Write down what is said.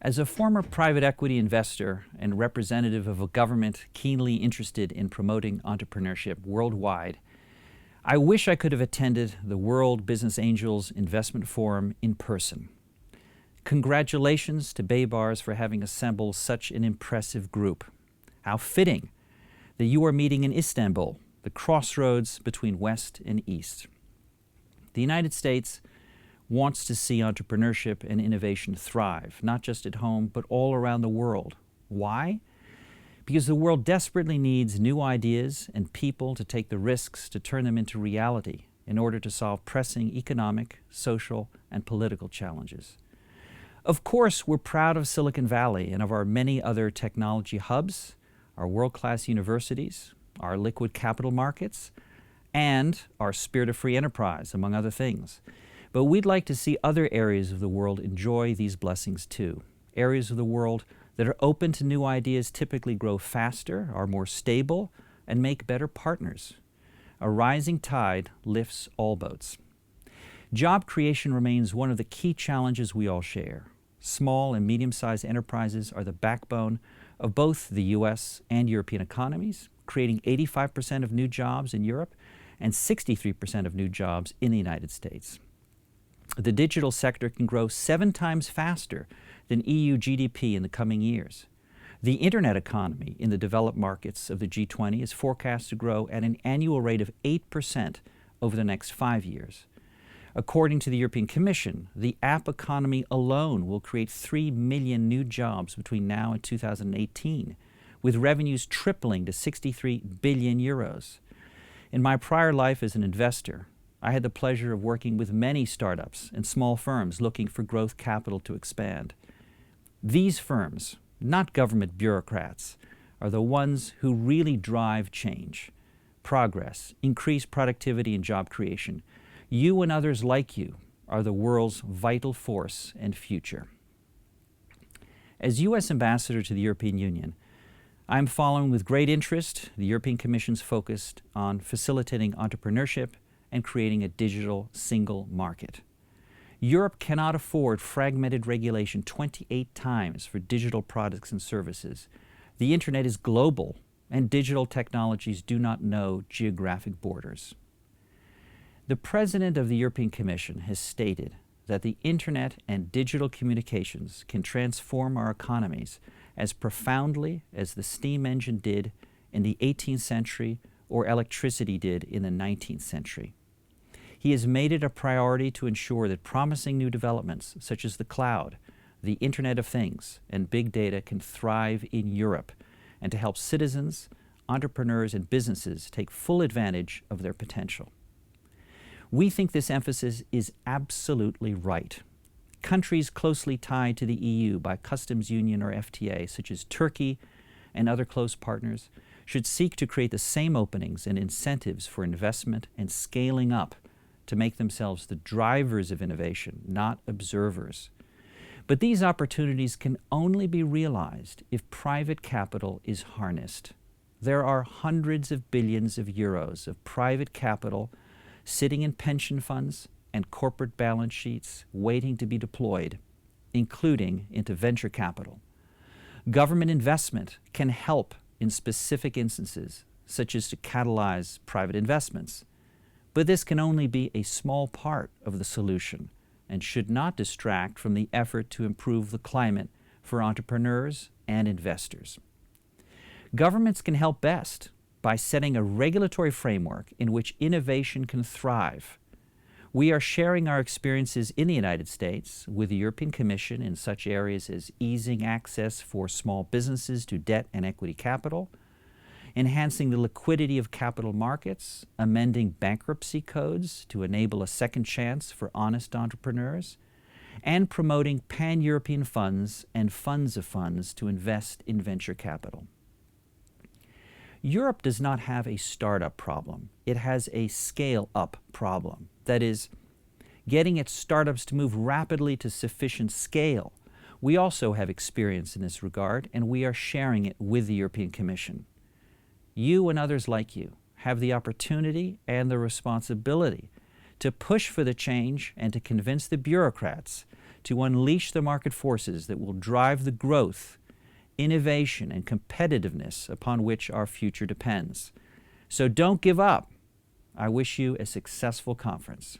As a former private equity investor and representative of a government keenly interested in promoting entrepreneurship worldwide, I wish I could have attended the World Business Angels Investment Forum in person. Congratulations to Baybars for having assembled such an impressive group. How fitting that you are meeting in Istanbul, the crossroads between West and East. The United States wants to see entrepreneurship and innovation thrive, not just at home, but all around the world. Why? Because the world desperately needs new ideas and people to take the risks to turn them into reality in order to solve pressing economic, social, and political challenges. Of course, we're proud of Silicon Valley and of our many other technology hubs, our world-class universities, our liquid capital markets, and our spirit of free enterprise, among other things. But we'd like to see other areas of the world enjoy these blessings too. Areas of the world that are open to new ideas typically grow faster, are more stable, and make better partners. A rising tide lifts all boats. Job creation remains one of the key challenges we all share. Small and medium-sized enterprises are the backbone of both the U.S. and European economies, creating 85% of new jobs in Europe and 63% of new jobs in the United States. The digital sector can grow 7 times faster than EU GDP in the coming years. The internet economy in the developed markets of the G20 is forecast to grow at an annual rate of 8% over the next 5 years. According to the European Commission, the app economy alone will create 3 million new jobs between now and 2018, with revenues tripling to 63 billion euros. In my prior life as an investor, I had the pleasure of working with many startups and small firms looking for growth capital to expand. These firms, not government bureaucrats, are the ones who really drive change, progress, increase productivity and job creation. You and others like you are the world's vital force and future. As U.S. Ambassador to the European Union, I am following with great interest the European Commission's focus on facilitating entrepreneurship and creating a digital single market. Europe cannot afford fragmented regulation 28 times for digital products and services. The internet is global, and digital technologies do not know geographic borders. The President of the European Commission has stated that the internet and digital communications can transform our economies as profoundly as the steam engine did in the 18th century or electricity did in the 19th century. He has made it a priority to ensure that promising new developments such as the cloud, the Internet of Things, and big data can thrive in Europe, and to help citizens, entrepreneurs, and businesses take full advantage of their potential. We think this emphasis is absolutely right. Countries closely tied to the EU by customs union or FTA, such as Turkey and other close partners, should seek to create the same openings and incentives for investment and scaling up to make themselves the drivers of innovation, not observers. But these opportunities can only be realized if private capital is harnessed. There are hundreds of billions of euros of private capital sitting in pension funds and corporate balance sheets waiting to be deployed, including into venture capital. Government investment can help in specific instances, such as to catalyze private investments. But this can only be a small part of the solution and should not distract from the effort to improve the climate for entrepreneurs and investors. Governments can help best by setting a regulatory framework in which innovation can thrive. We are sharing our experiences in the United States with the European Commission in such areas as easing access for small businesses to debt and equity capital, enhancing the liquidity of capital markets, amending bankruptcy codes to enable a second chance for honest entrepreneurs, and promoting pan-European funds and funds of funds to invest in venture capital. Europe does not have a startup problem. It has a scale-up problem. That is, getting its startups to move rapidly to sufficient scale. We also have experience in this regard, and we are sharing it with the European Commission. You and others like you have the opportunity and the responsibility to push for the change and to convince the bureaucrats to unleash the market forces that will drive the growth, innovation, and competitiveness upon which our future depends. So don't give up. I wish you a successful conference.